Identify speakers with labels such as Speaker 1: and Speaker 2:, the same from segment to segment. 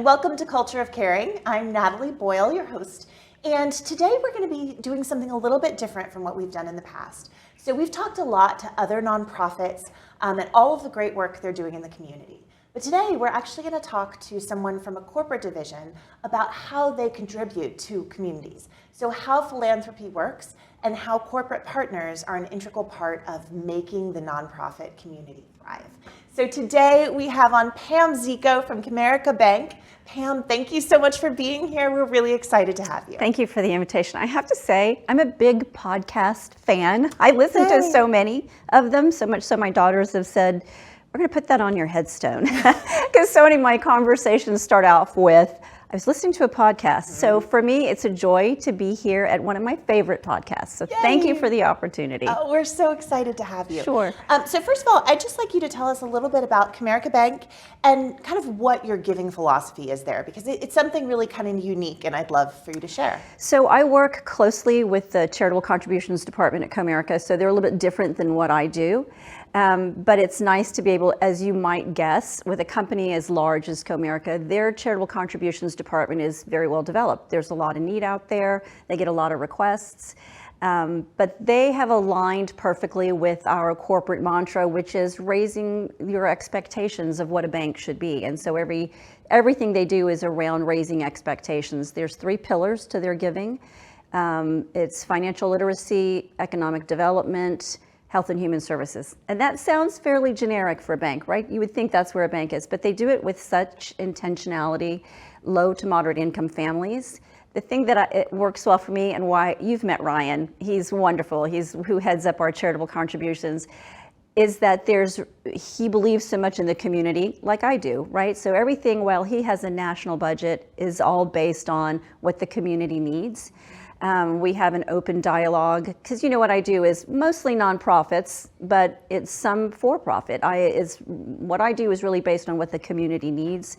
Speaker 1: welcome to Culture of Caring. I'm Natalie Boyle, your host, and today we're going to be doing something a little bit different from what we've done in the past. So we've talked a lot to other nonprofits and all of the great work they're doing in the community. But today we're actually going to talk to someone from a corporate division about how they contribute to communities. So how philanthropy works and how corporate partners are an integral part of making the nonprofit community thrive. So today we have on Pam Zico from Comerica Bank. Pam, thank you so much for being here. We're really excited to have you.
Speaker 2: Thank you for the invitation. I have to say, I'm a big podcast fan. I listen to so many of them, so much so my daughters have said, we're going to put that on your headstone. Because so many of my conversations start off with, I was listening to a podcast. So for me, it's a joy to be here at one of my favorite podcasts. So thank you for the opportunity.
Speaker 1: Oh, we're so excited to have you.
Speaker 2: Sure.
Speaker 1: So first of all, I'd just like you to tell us a little bit about Comerica Bank and kind of what your giving philosophy is there, because it's something really kind of unique and I'd love for you to share.
Speaker 2: So I work closely with the Charitable Contributions Department at Comerica, so they're a little bit different than what I do. But it's nice to be able, as you might guess, with a company as large as Comerica, their charitable contributions department is very well developed. There's a lot of need out there. They get a lot of requests. But they have aligned perfectly with our corporate mantra, which is raising your expectations of what a bank should be. And so everything they do is around raising expectations. There's 3 pillars to their giving. It's financial literacy, economic development, Health and Human Services. And that sounds fairly generic for a bank, right? You would think that's where a bank is, but they do it with such intentionality, low to moderate income families. The thing that it works well for me, and why you've met Ryan, he's wonderful, he's who heads up our charitable contributions, is that he believes so much in the community, like I do, right? So everything, while he has a national budget, is all based on what the community needs. We have an open dialogue, because you know what I do is mostly nonprofits, but it's some for-profit. What I do is really based on what the community needs.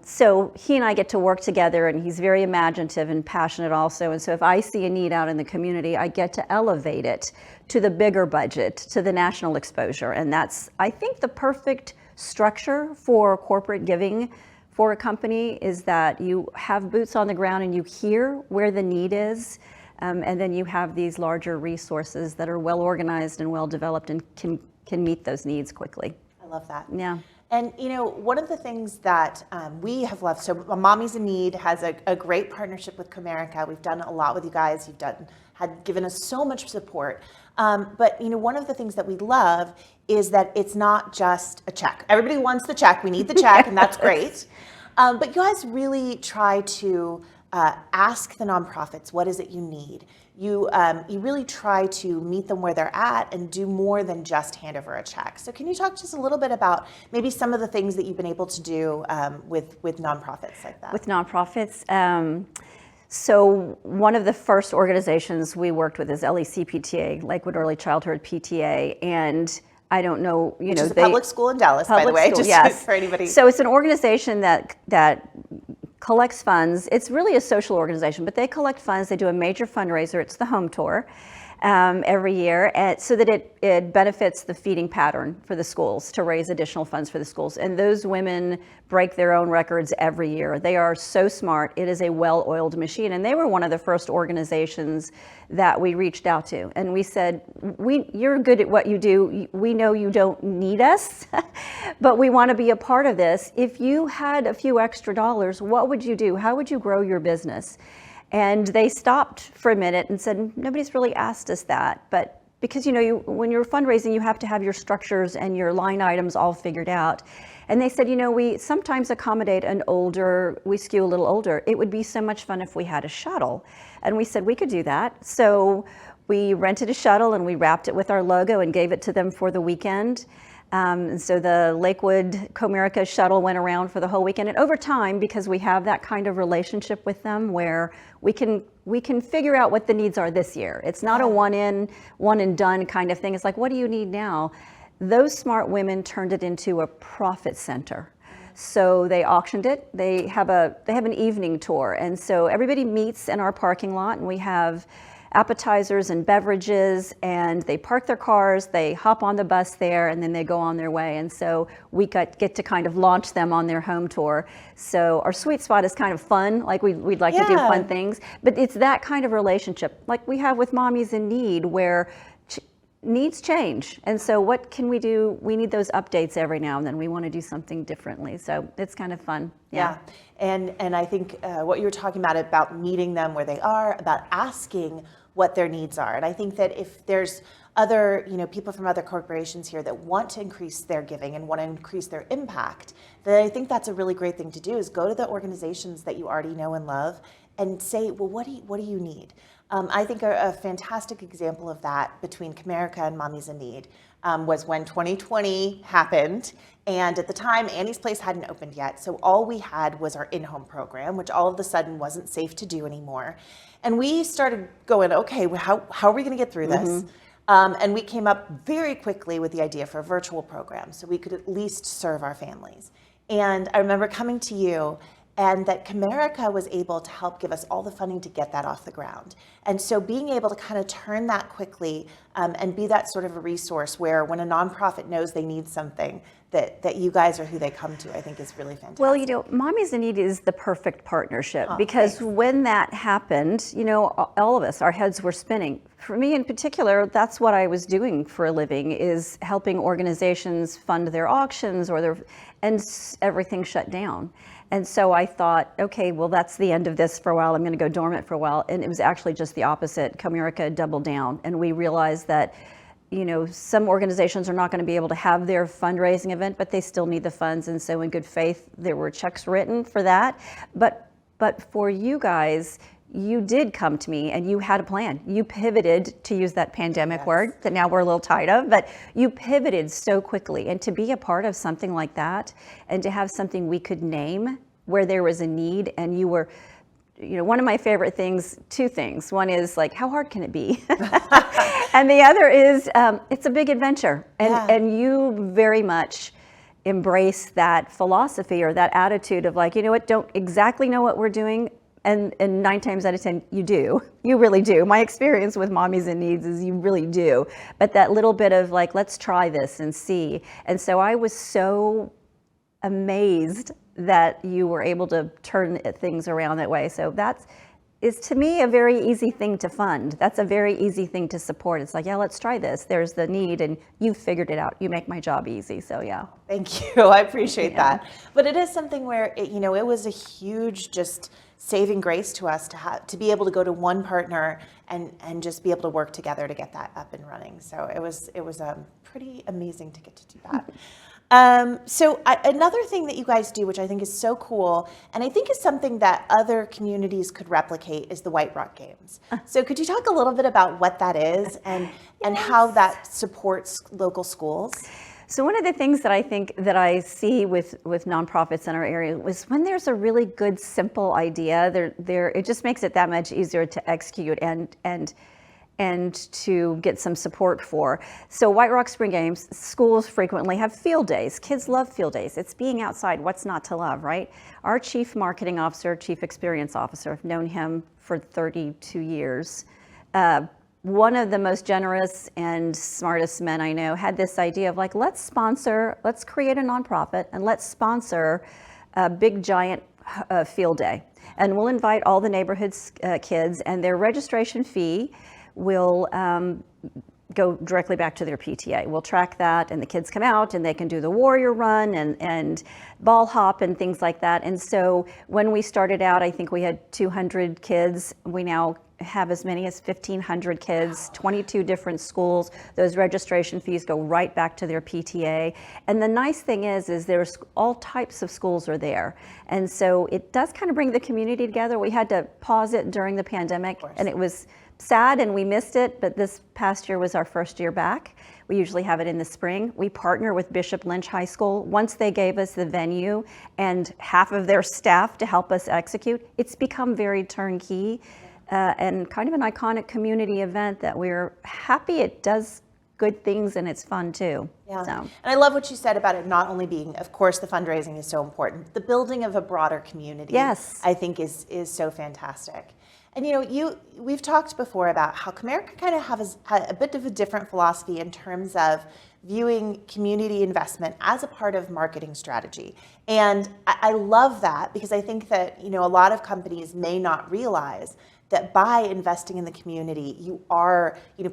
Speaker 2: So he and I get to work together, and he's very imaginative and passionate also. And so if I see a need out in the community, I get to elevate it to the bigger budget, to the national exposure. And that's, I think, the perfect structure for corporate giving for a company, is that you have boots on the ground and you hear where the need is, and then you have these larger resources that are well organized and well developed and can meet those needs quickly.
Speaker 1: I love that.
Speaker 2: Yeah.
Speaker 1: And you know, one of the things that we have loved, so Mommy's in Need has a great partnership with Comerica. We've done a lot with you guys. You've had given us so much support. But you know, one of the things that we love is that it's not just a check. Everybody wants the check. We need the check, and that's great. But you guys really try to ask the nonprofits, what is it you need? You really try to meet them where they're at and do more than just hand over a check. So can you talk just a little bit about maybe some of the things that you've been able to do with nonprofits like that? With
Speaker 2: nonprofits? So one of the first organizations we worked with is LECPTA, Lakewood Early Childhood PTA, and I don't know,
Speaker 1: Which is a public school in Dallas, by the way,
Speaker 2: school,
Speaker 1: just
Speaker 2: yes.
Speaker 1: for anybody.
Speaker 2: So it's an organization that collects funds. It's really a social organization, but they collect funds. They do a major fundraiser. It's the home tour every year, so that it benefits the feeding pattern for the schools, to raise additional funds for the schools. And those women break their own records every year. They are so smart. It is a well-oiled machine. And they were one of the first organizations that we reached out to. And we said, you're good at what you do. We know you don't need us, but we want to be a part of this. If you had a few extra dollars, what would you do? How would you grow your business? And they stopped for a minute and said, nobody's really asked us that. But because, when you're fundraising, you have to have your structures and your line items all figured out. And they said, we sometimes accommodate we skew a little older. It would be so much fun if we had a shuttle. And we said we could do that. So we rented a shuttle and we wrapped it with our logo and gave it to them for the weekend. And so the Lakewood Comerica shuttle went around for the whole weekend. And over time, because we have that kind of relationship with them where we can figure out what the needs are this year. It's not a one and done kind of thing. It's like, what do you need now? Those smart women turned it into a profit center. So they auctioned it. They have an evening tour. And so everybody meets in our parking lot, and we have appetizers and beverages, and they park their cars, they hop on the bus there, and then they go on their way. And so we get to kind of launch them on their home tour. So our sweet spot is kind of fun, like we'd like to do fun things, but it's that kind of relationship like we have with Mommies in Need, where needs change. And so what can we do? We need those updates every now and then. We want to do something differently. So it's kind of fun.
Speaker 1: Yeah. And I think what you were talking about meeting them where they are, about asking what their needs are. And I think that if there's other, people from other corporations here that want to increase their giving and want to increase their impact, then I think that's a really great thing to do, is go to the organizations that you already know and love and say, well, what do you need? I think a fantastic example of that between Comerica and Mommies in Need was when 2020 happened. And at the time, Annie's Place hadn't opened yet. So all we had was our in-home program, which all of a sudden wasn't safe to do anymore. And we started going, okay, well, how are we going to get through this? And we came up very quickly with the idea for a virtual program so we could at least serve our families. And I remember coming to you, and that Comerica was able to help give us all the funding to get that off the ground. And so being able to kind of turn that quickly and be that sort of a resource where when a nonprofit knows they need something, that you guys are who they come to, I think is really fantastic.
Speaker 2: Well, Mommies in Need is the perfect partnership because when that happened, all of us, our heads were spinning. For me in particular, that's what I was doing for a living, is helping organizations fund their auctions and everything shut down. And so I thought, okay, well, that's the end of this for a while. I'm going to go dormant for a while. And it was actually just the opposite. Comerica doubled down. And we realized that, some organizations are not going to be able to have their fundraising event, but they still need the funds. And so in good faith, there were checks written for that. But for you guys, you did come to me and you had a plan. You pivoted, to use that pandemic word that now we're a little tired of, but you pivoted so quickly. And to be a part of something like that and to have something we could name where there was a need, and you were, one of my favorite things, two things. One is like, how hard can it be? And the other is, it's a big adventure. And you very much embrace that philosophy or that attitude of like, don't exactly know what we're doing. And 9 times out of 10, you do. You really do. My experience with Mommies in Needs is you really do. But that little bit of like, let's try this and see. And so I was so amazed that you were able to turn things around that way. So that is, to me, a very easy thing to fund. That's a very easy thing to support. It's like, yeah, let's try this. There's the need, and you figured it out. You make my job easy. So yeah.
Speaker 1: Thank you. I appreciate that. But it is something where it was a huge just saving grace to us to be able to go to one partner and just be able to work together to get that up and running. So it was pretty amazing to get to do that. Another thing that you guys do, which I think is so cool, and I think is something that other communities could replicate, is the White Rock Games. So could you talk a little bit about what that is and how that supports local schools?
Speaker 2: So one of the things that I think that I see with nonprofits in our area was when there's a really good, simple idea, it just makes it that much easier to execute and to get some support for. So White Rock Spring Games, schools frequently have field days. Kids love field days. It's being outside. What's not to love, right? Our chief marketing officer, chief experience officer, I've known him for 32 years. One of the most generous and smartest men I know had this idea of like, let's create a nonprofit and let's sponsor a big giant field day. And we'll invite all the neighborhood's kids, and their registration fee will go directly back to their PTA. We'll track that, and the kids come out and they can do the warrior run and ball hop and things like that. And so when we started out, I think we had 200 kids. We now have as many as 1,500 kids, 22 different schools. Those registration fees go right back to their PTA. And the nice thing is there's all types of schools are there. And so it does kind of bring the community together. We had to pause it during the pandemic, and it was sad and we missed it, but this past year was our first year back. We usually have it in the spring. We partner with Bishop Lynch High School. Once they gave us the venue and half of their staff to help us execute, it's become very turnkey and kind of an iconic community event that we're happy it does good things and it's fun too.
Speaker 1: Yeah, and I love what you said about it not only being, of course, the fundraising is so important, the building of a broader community, I think is so fantastic. And we've talked before about how Comerica kind of has a bit of a different philosophy in terms of viewing community investment as a part of marketing strategy. And I love that because I think that, a lot of companies may not realize that by investing in the community,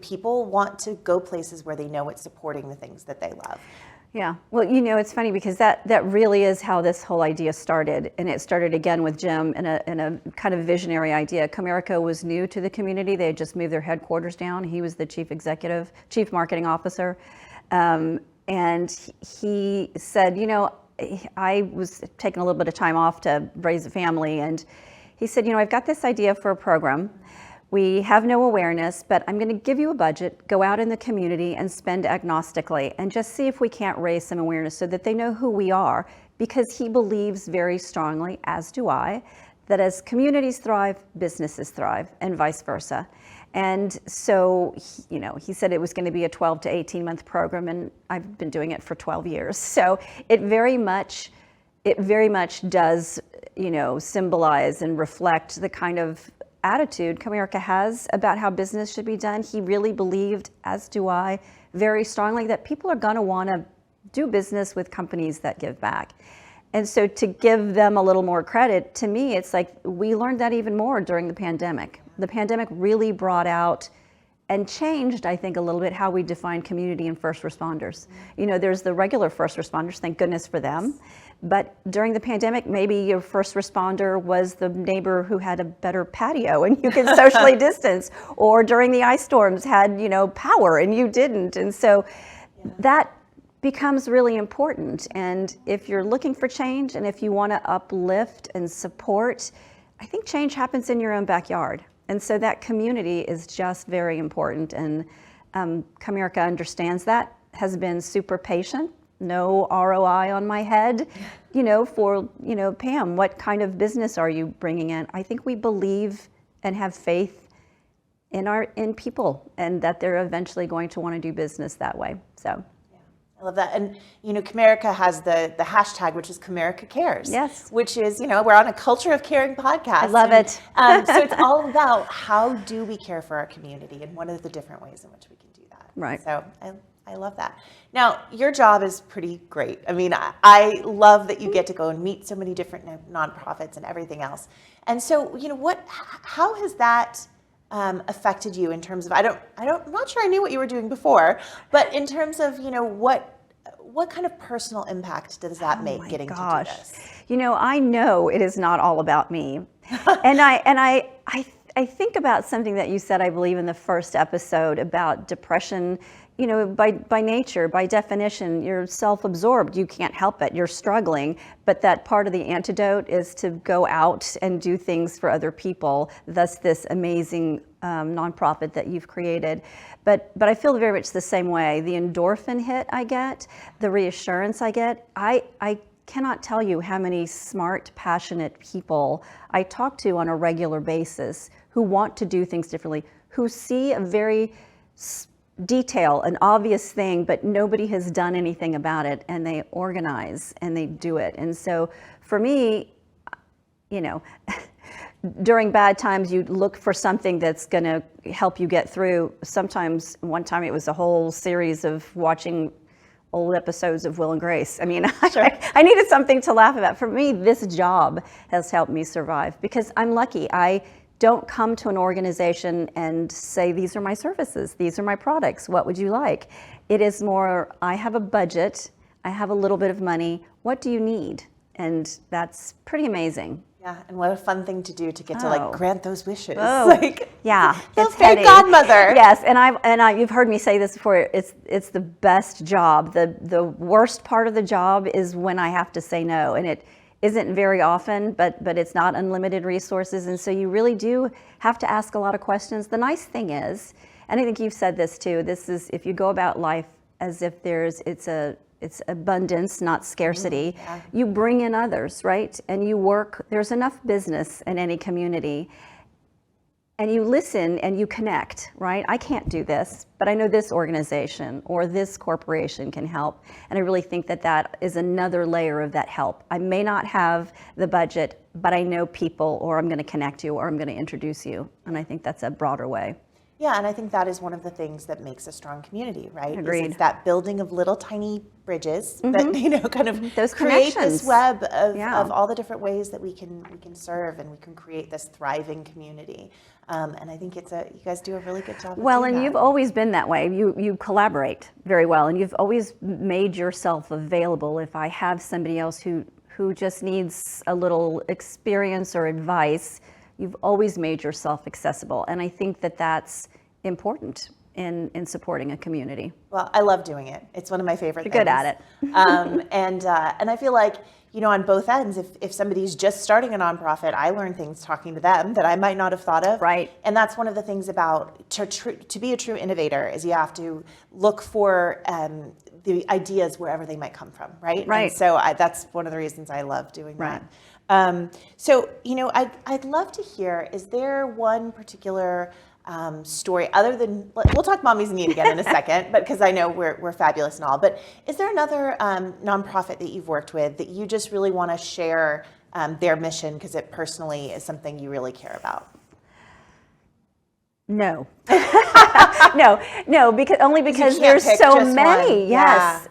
Speaker 1: people want to go places where they know it's supporting the things that they love.
Speaker 2: Yeah, well, it's funny because that really is how this whole idea started, and it started again with Jim and a kind of visionary idea. Comerica was new to the community; they had just moved their headquarters down. He was the chief marketing officer, and he said, I was taking a little bit of time off to raise a family, and he said, I've got this idea for a program. We have no awareness, but I'm going to give you a budget, go out in the community and spend agnostically and just see if we can't raise some awareness so that they know who we are, because he believes very strongly, as do I, that as communities thrive, businesses thrive, and vice versa. And so, he said it was going to be a 12 to 18 month program, and I've been doing it for 12 years. So it very much does, symbolize and reflect the kind of attitude Comerica has about how business should be done. He really believed, as do I, very strongly that people are going to want to do business with companies that give back. And so to give them a little more credit, to me, it's like we learned that even more during the pandemic. The pandemic really brought out and changed, I think, a little bit how we define community and first responders. There's the regular first responders, thank goodness for them. But during the pandemic, maybe your first responder was the neighbor who had a better patio and you could socially distance, or during the ice storms had, power and you didn't. And so that becomes really important. And if you're looking for change and if you want to uplift and support, I think change happens in your own backyard. And so that community is just very important. And Comerica understands that, has been super patient. No ROI on my head, for, Pam, what kind of business are you bringing in? I think we believe and have faith in people, and that they're eventually going to want to do business that way. So.
Speaker 1: I love that. And, Comerica has the hashtag, which is Comerica Cares.
Speaker 2: Yes.
Speaker 1: Which is, we're on a Culture of Caring podcast.
Speaker 2: I love it.
Speaker 1: So it's all about how do we care for our community and what are the different ways in which we can do that.
Speaker 2: Right.
Speaker 1: So I love that. Now, your job is pretty great. I mean, I love that you get to go and meet so many different nonprofits and everything else. And so, how has that affected you in terms of, I'm not sure I knew what you were doing before, but in terms of, what kind of personal impact does that make getting to do this?
Speaker 2: I know it is not all about me. And I think about something that you said, I believe, in the first episode about depression. By nature, by definition, you're self-absorbed. You can't help it. You're struggling. But that part of the antidote is to go out and do things for other people. Thus, this amazing nonprofit that you've created. But I feel very much the same way. The endorphin hit I get, the reassurance I get. I cannot tell you how many smart, passionate people I talk to on a regular basis who want to do things differently, who see a very detail, an obvious thing, but nobody has done anything about it, and they organize and they do it. And so for me, during bad times, you look for something that's going to help you get through. Sometimes, one time it was a whole series of watching old episodes of Will and Grace. I mean, sure. I needed something to laugh about. For me, this job has helped me survive because I'm lucky. I don't come to an organization and say, these are my services, these are my products, what would you like? It is more, I have a budget, I have a little bit of money, what do you need? And that's pretty amazing.
Speaker 1: Yeah, and what a fun thing to do to get to grant those wishes.
Speaker 2: Yeah,
Speaker 1: it's fairy godmother.
Speaker 2: Yes, and you've heard me say this before. It's the best job. The worst part of the job is when I have to say no, and it isn't very often, but it's not unlimited resources, and so you really do have to ask a lot of questions. The nice thing is, and I think you've said this too, this is if you go about life as if it's abundance, not scarcity. Yeah. You bring in others, right? And you work, there's enough business in any community. and you listen and you connect, right? I can't do this, but I know this organization or this corporation can help. And I really think that that is another layer of that help. I may not have the budget, but I know people, or I'm going to connect you, or I'm going to introduce you. And I think that's a broader way.
Speaker 1: Yeah, and I think that is one of the things that makes a strong community, right?
Speaker 2: Agreed.
Speaker 1: It's that building of little tiny bridges that kind of
Speaker 2: Those
Speaker 1: create
Speaker 2: connections.
Speaker 1: this web of,
Speaker 2: Yeah.
Speaker 1: of all the different ways that we can serve, and we can create this thriving community. And I think you guys do a really good job.
Speaker 2: Well,
Speaker 1: of doing
Speaker 2: and
Speaker 1: that.
Speaker 2: you've always been that way. You collaborate very well, and you've always made yourself available. If I have somebody else who just needs a little experience or advice, you've always made yourself accessible. And I think that that's important in supporting a community.
Speaker 1: Well, I love doing it. It's one of my favorite things.
Speaker 2: You're good at it.
Speaker 1: And I feel like, on both ends, if somebody's just starting a nonprofit, I learn things talking to them that I might not have thought of.
Speaker 2: Right.
Speaker 1: And that's one of the things about to be a true innovator is you have to look for the ideas wherever they might come from, right?
Speaker 2: Right.
Speaker 1: And so that's one of the reasons I love doing
Speaker 2: Right.
Speaker 1: that. So, I'd love to hear, is there one particular story other than, we'll talk Mommies in Need again in a second, but because I know we're fabulous and all, but is there another nonprofit that you've worked with that you just really want to share their mission because it personally is something you really care about?
Speaker 2: No. No, because
Speaker 1: can't
Speaker 2: there's
Speaker 1: pick
Speaker 2: so
Speaker 1: just
Speaker 2: many.
Speaker 1: one.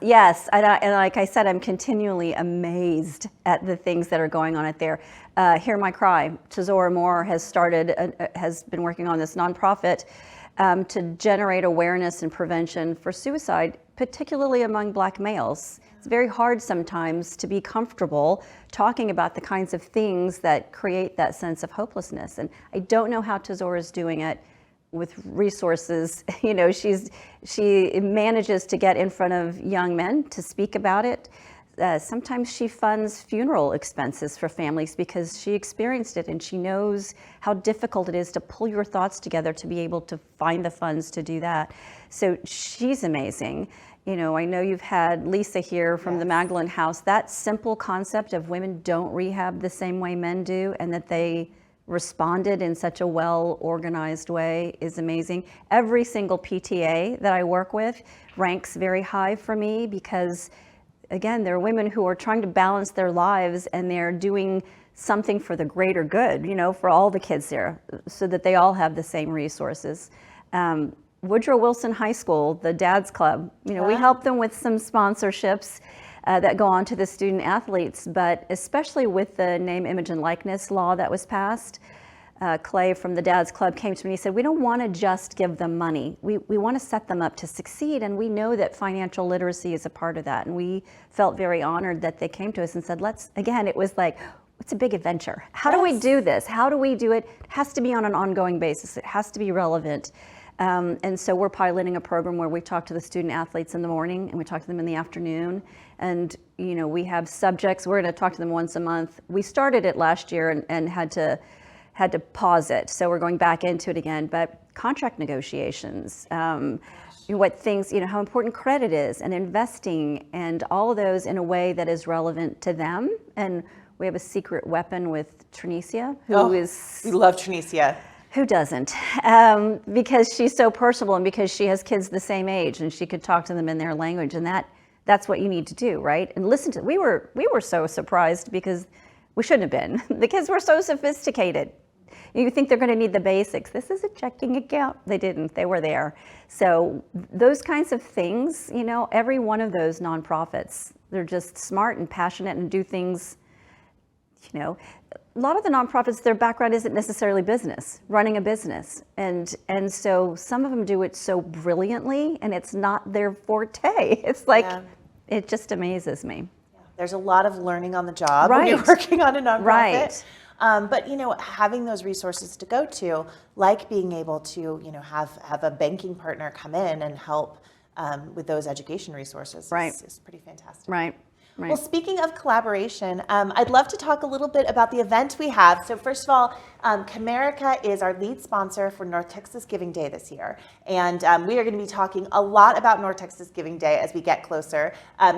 Speaker 2: Yes. And like I said, I'm continually amazed at the things that are going on out there. Hear My Cry. Tazora Moore has been working on this nonprofit to generate awareness and prevention for suicide, particularly among Black males. It's very hard sometimes to be comfortable talking about the kinds of things that create that sense of hopelessness. And I don't know how Tazora's doing it with resources. She manages to get in front of young men to speak about it. Sometimes she funds funeral expenses for families because she experienced it and she knows how difficult it is to pull your thoughts together to be able to find the funds to do that. So she's amazing. I know you've had Lisa here from the Magdalene House. That simple concept of women don't rehab the same way men do, and that they responded in such a well-organized way is amazing. Every single PTA that I work with ranks very high for me because, again, they're women who are trying to balance their lives and they're doing something for the greater good, for all the kids there, so that they all have the same resources. Woodrow Wilson High School, the Dad's Club, we help them with some sponsorships that go on to the student athletes, but especially with the name, image, and likeness law that was passed, Clay from the Dad's Club came to me and he said, we don't want to just give them money. We want to set them up to succeed, and we know that financial literacy is a part of that. And we felt very honored that they came to us and said, it was like, it's a big adventure. How do we do this? How do we do it? It has to be on an ongoing basis. It has to be relevant. And so we're piloting a program where we talk to the student athletes in the morning and we talk to them in the afternoon. And, we have subjects. We're going to talk to them once a month. We started it last year and had to pause it. So we're going back into it again. But contract negotiations, what things, how important credit is, and investing, and all of those in a way that is relevant to them. And we have a secret weapon with Trinicia,
Speaker 1: we love Trinicia.
Speaker 2: Who doesn't? Because she's so personable and because she has kids the same age and she could talk to them in their language, and that's what you need to do, right? And listen to, we were so surprised because we shouldn't have been. The kids were so sophisticated. You think they're going to need the basics. This is a checking account. They didn't. They were there. So those kinds of things, every one of those nonprofits, they're just smart and passionate and do things, a lot of the nonprofits, their background isn't necessarily business, running a business. And so some of them do it so brilliantly and it's not their forte. It's like, It just amazes me.
Speaker 1: Yeah. There's a lot of learning on the job when you're working on a nonprofit.
Speaker 2: Right.
Speaker 1: But having those resources to go to, like being able to, have a banking partner come in and help with those education resources is pretty fantastic.
Speaker 2: Right.
Speaker 1: Well, speaking of collaboration, I'd love to talk a little bit about the event we have. So first of all, Comerica is our lead sponsor for North Texas Giving Day this year. And we are going to be talking a lot about North Texas Giving Day as we get closer.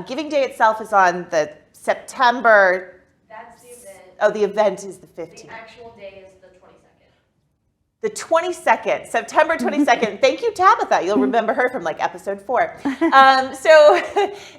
Speaker 1: Giving Day itself is on the September...
Speaker 3: That's the event.
Speaker 1: Oh, the event is the 15th.
Speaker 3: The actual day is the 22nd.
Speaker 1: the 22nd, September 22nd. Thank you, Tabitha. You'll remember her from like episode 4.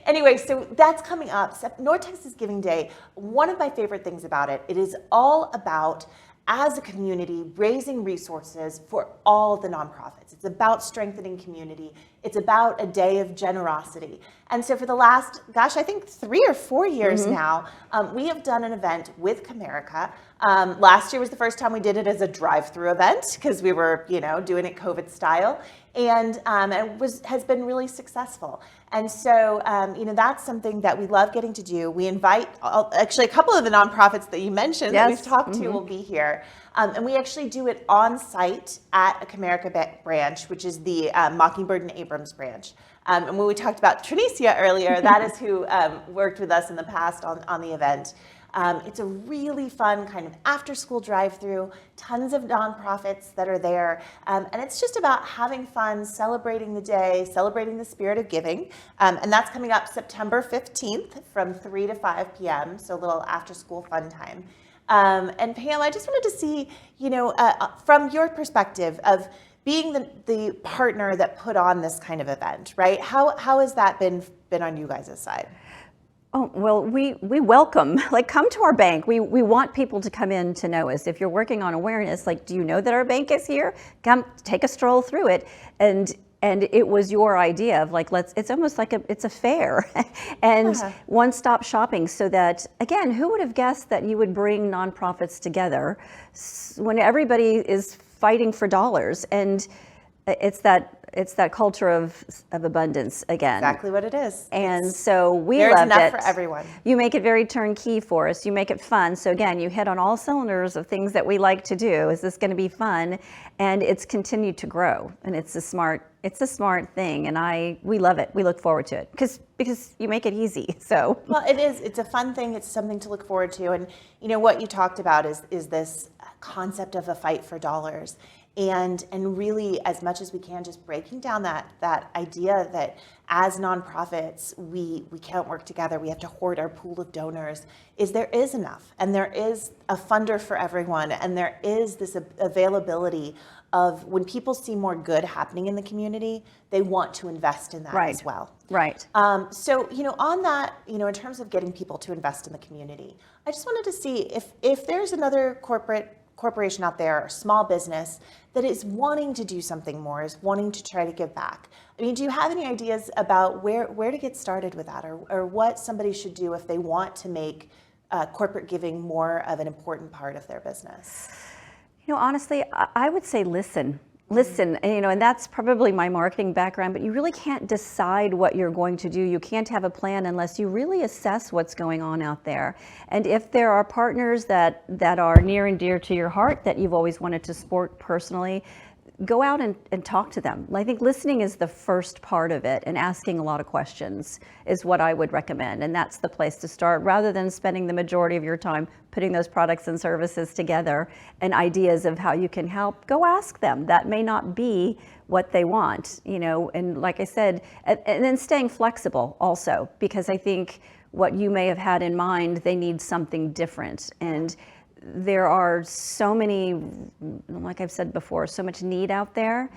Speaker 1: Anyway, so that's coming up. North Texas Giving Day. One of my favorite things about it, it is all about, as a community, raising resources for all the nonprofits. It's about strengthening community. It's about a day of generosity. And so for the last, gosh, I think 3 or 4 years now, we have done an event with Comerica. Last year was the first time we did it as a drive-through event because we were, doing it COVID style, and it has been really successful. And so, that's something that we love getting to do. We invite, actually, a couple of the nonprofits that you mentioned that we've talked to will be here. And we actually do it on site at a Comerica branch, which is the Mockingbird and Abrams branch. And when we talked about Trinicia earlier, that is who worked with us in the past on the event. It's a really fun kind of after-school drive-through, tons of nonprofits that are there, and it's just about having fun, celebrating the day, celebrating the spirit of giving, and that's coming up September 15th from 3 to 5 p.m., so a little after-school fun time. And Pam, I just wanted to see, from your perspective of being the partner that put on this kind of event, right? How has that been on you guys' side?
Speaker 2: Oh, well, we welcome, come to our bank. We want people to come in to know us. If you're working on awareness, do you know that our bank is here? Come take a stroll through it. And it was your idea of it's almost like it's a fair and one-stop shopping, so that, again, who would have guessed that you would bring nonprofits together when everybody is fighting for dollars? And it's that culture of abundance again.
Speaker 1: Exactly what it is.
Speaker 2: And so we love it.
Speaker 1: There's enough for everyone.
Speaker 2: You make it very turnkey for us. You make it fun. So again, you hit on all cylinders of things that we like to do. Is this going to be fun? And it's continued to grow. And it's a smart thing. And we love it. We look forward to it because you make it easy. So
Speaker 1: well, it is. It's a fun thing. It's something to look forward to. And what you talked about is this concept of a fight for dollars. And really, as much as we can, just breaking down that idea that as nonprofits, we can't work together. We have to hoard our pool of donors. There is enough, and there is a funder for everyone, and there is this availability of when people see more good happening in the community, they want to invest in that as well.
Speaker 2: Right.
Speaker 1: So on that, in terms of getting people to invest in the community, I just wanted to see if there's another corporation out there, or small business, that is wanting to do something more, is wanting to try to give back. I mean, do you have any ideas about where to get started with that, or what somebody should do if they want to make corporate giving more of an important part of their business?
Speaker 2: Honestly, I would say listen, and that's probably my marketing background, but you really can't decide what you're going to do. You can't have a plan unless you really assess what's going on out there. And if there are partners that are near and dear to your heart that you've always wanted to support personally, go out and talk to them. I think listening is the first part of it, and asking a lot of questions is what I would recommend. And that's the place to start, rather than spending the majority of your time putting those products and services together and ideas of how you can help. Go ask them. That may not be what they want, and like I said, and then staying flexible also, because I think what you may have had in mind, they need something different. And there are so many, like I've said before, so much need out there.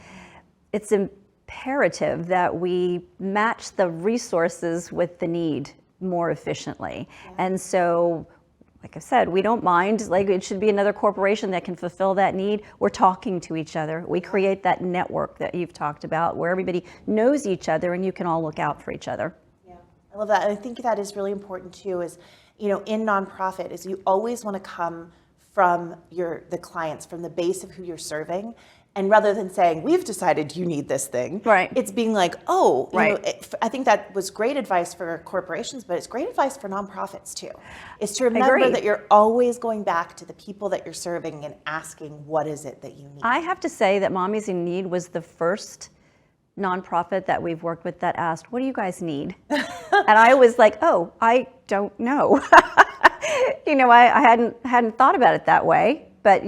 Speaker 2: It's imperative that we match the resources with the need more efficiently. Yeah. And so, like I said, we don't mind, it should be another corporation that can fulfill that need. We're talking to each other. We create that network that you've talked about, where everybody knows each other and you can all look out for each other.
Speaker 1: Yeah, I love that. And I think that is really important too, is in nonprofit, is you always want to come from the clients, from the base of who you're serving. And rather than saying, we've decided you need this thing,
Speaker 2: right,
Speaker 1: it's being like, I think that was great advice for corporations, but it's great advice for nonprofits too, is to remember that you're always going back to the people that you're serving and asking, what is it that you need? I
Speaker 2: have to say that Mommies in Need was the first nonprofit that we've worked with that asked, what do you guys need? And I was like, oh, I don't know. I hadn't thought about it that way, but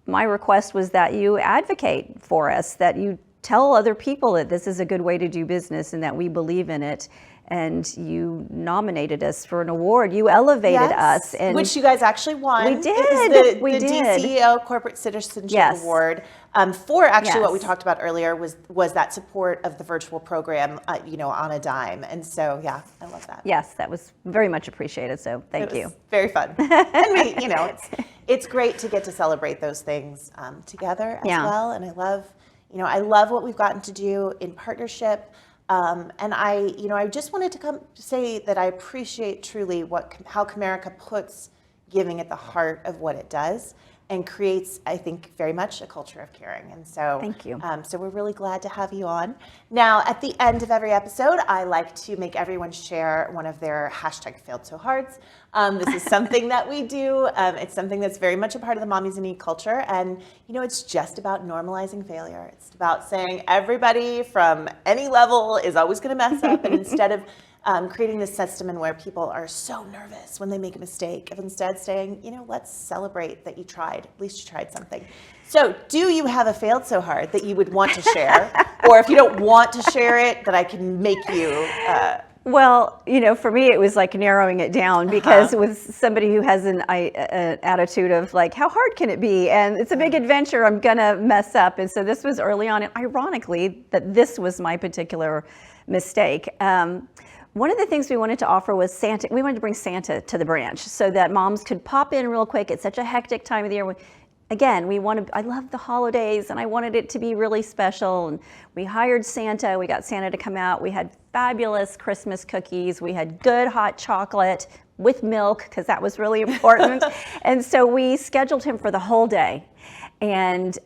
Speaker 2: my request was that you advocate for us, that you tell other people that this is a good way to do business and that we believe in it. and you nominated us for an award. You elevated us. And
Speaker 1: which you guys actually won.
Speaker 2: We did.
Speaker 1: It was the
Speaker 2: did.
Speaker 1: DCEO Corporate Citizenship
Speaker 2: Yes.
Speaker 1: Award for actually what we
Speaker 2: Yes.
Speaker 1: talked about earlier was that support of the virtual program, on a dime. And so, yeah, I love that.
Speaker 2: Yes, that was very much appreciated. So thank you.
Speaker 1: Very fun. And we, it's great to get to celebrate those things together as well. And I love what we've gotten to do in partnership. And I just wanted to say that I appreciate truly how Comerica puts giving at the heart of what it does and creates, I think, very much a culture of caring. And so,
Speaker 2: thank you.
Speaker 1: So we're really glad to have you on. Now, at the end of every episode, I like to make everyone share one of their #FailedSoHards. This is something that we do. It's something that's very much a part of the Mommies in Need culture. And, it's just about normalizing failure. It's about saying everybody from any level is always going to mess up. And instead of creating this system where people are so nervous when they make a mistake, of instead saying, let's celebrate that you tried. At least you tried something. So do you have a failed so hard that you would want to share? Or if you don't want to share it, that I can make you...
Speaker 2: Well, for me, it was like narrowing it down because with somebody who has an attitude of like, how hard can it be? And it's a big adventure. I'm going to mess up. And so this was early on. And ironically, that this was my particular mistake. One of the things we wanted to offer was Santa. We wanted to bring Santa to the branch so that moms could pop in real quick. It's such a hectic time of the year. Again, I love the holidays and I wanted it to be really special. And we hired Santa. We got Santa to come out. We had fabulous Christmas cookies. We had good hot chocolate with milk because that was really important. And so we scheduled him for the whole day. And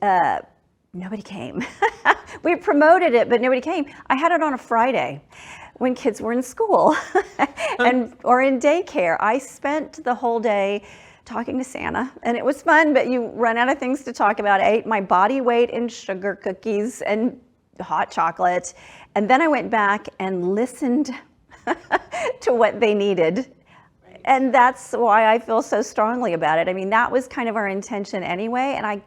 Speaker 2: nobody came. We promoted it, but nobody came. I had it on a Friday when kids were in school or in daycare. I spent the whole day talking to Santa, and it was fun, but you run out of things to talk about. I ate my body weight in sugar cookies and hot chocolate, and then I went back and listened to what they needed. And that's why I feel so strongly about it. I mean, that was kind of our intention anyway, and I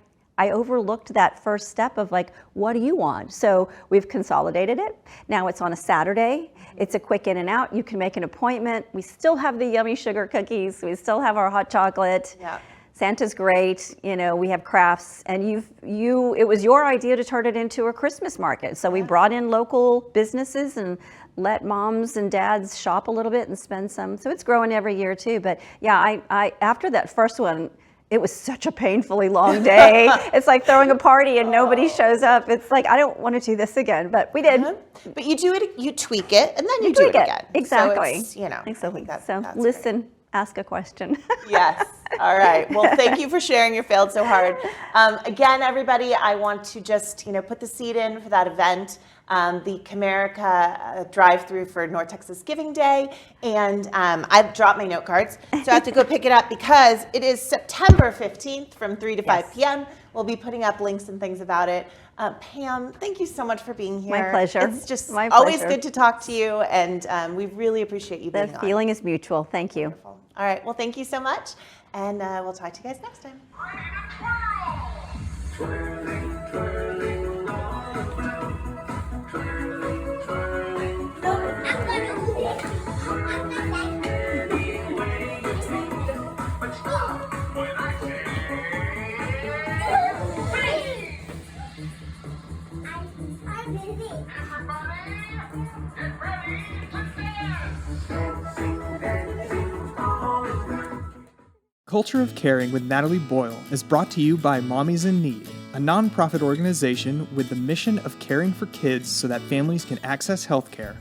Speaker 2: overlooked that first step of like, what do you want? So we've consolidated it. Now it's on a Saturday. It's a quick in and out. You can make an appointment. We still have the yummy sugar cookies. We still have our hot chocolate.
Speaker 1: Yeah.
Speaker 2: Santa's great. We have crafts, and it was your idea to turn it into a Christmas market. So we brought in local businesses and let moms and dads shop a little bit and spend some. So it's growing every year too. But yeah, I after that first one, it was such a painfully long day. It's like throwing a party and nobody shows up. It's like, I don't want to do this again, but we did.
Speaker 1: But you do it, you tweak it, and then you do it again.
Speaker 2: Exactly.
Speaker 1: So it's,
Speaker 2: Exactly.
Speaker 1: that's
Speaker 2: listen,
Speaker 1: great.
Speaker 2: Ask a question.
Speaker 1: Yes. All right. Well, thank you for sharing your failed so hard. Again, everybody, I want to just, put the seed in for that event. The Comerica drive-through for North Texas Giving Day, and I've dropped my note cards, so I have to go pick it up because it is September 15th from 3 to 5 p.m. We'll be putting up links and things about it. Pam, thank you so much for being here.
Speaker 2: My pleasure.
Speaker 1: It's just
Speaker 2: My
Speaker 1: always
Speaker 2: pleasure.
Speaker 1: good to talk to you, and we really appreciate you being on.
Speaker 2: The feeling is mutual. Thank you.
Speaker 1: Wonderful. All right. Well, thank you so much, and we'll talk to you guys next time.
Speaker 3: Culture of Caring with Natalie Boyle is brought to you by Mommies in Need, a nonprofit organization with the mission of caring for kids so that families can access health care.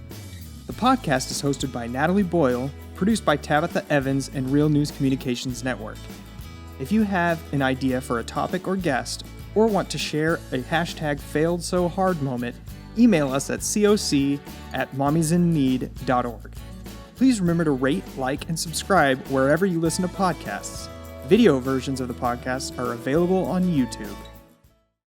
Speaker 3: The podcast is hosted by Natalie Boyle, produced by Tabitha Evans and Real News Communications Network. If you have an idea for a topic or guest, or want to share a #FailedSoHard moment, email us at coc@mommiesinneed.org. Please remember to rate, like, and subscribe wherever you listen to podcasts. Video versions of the podcast are available on YouTube.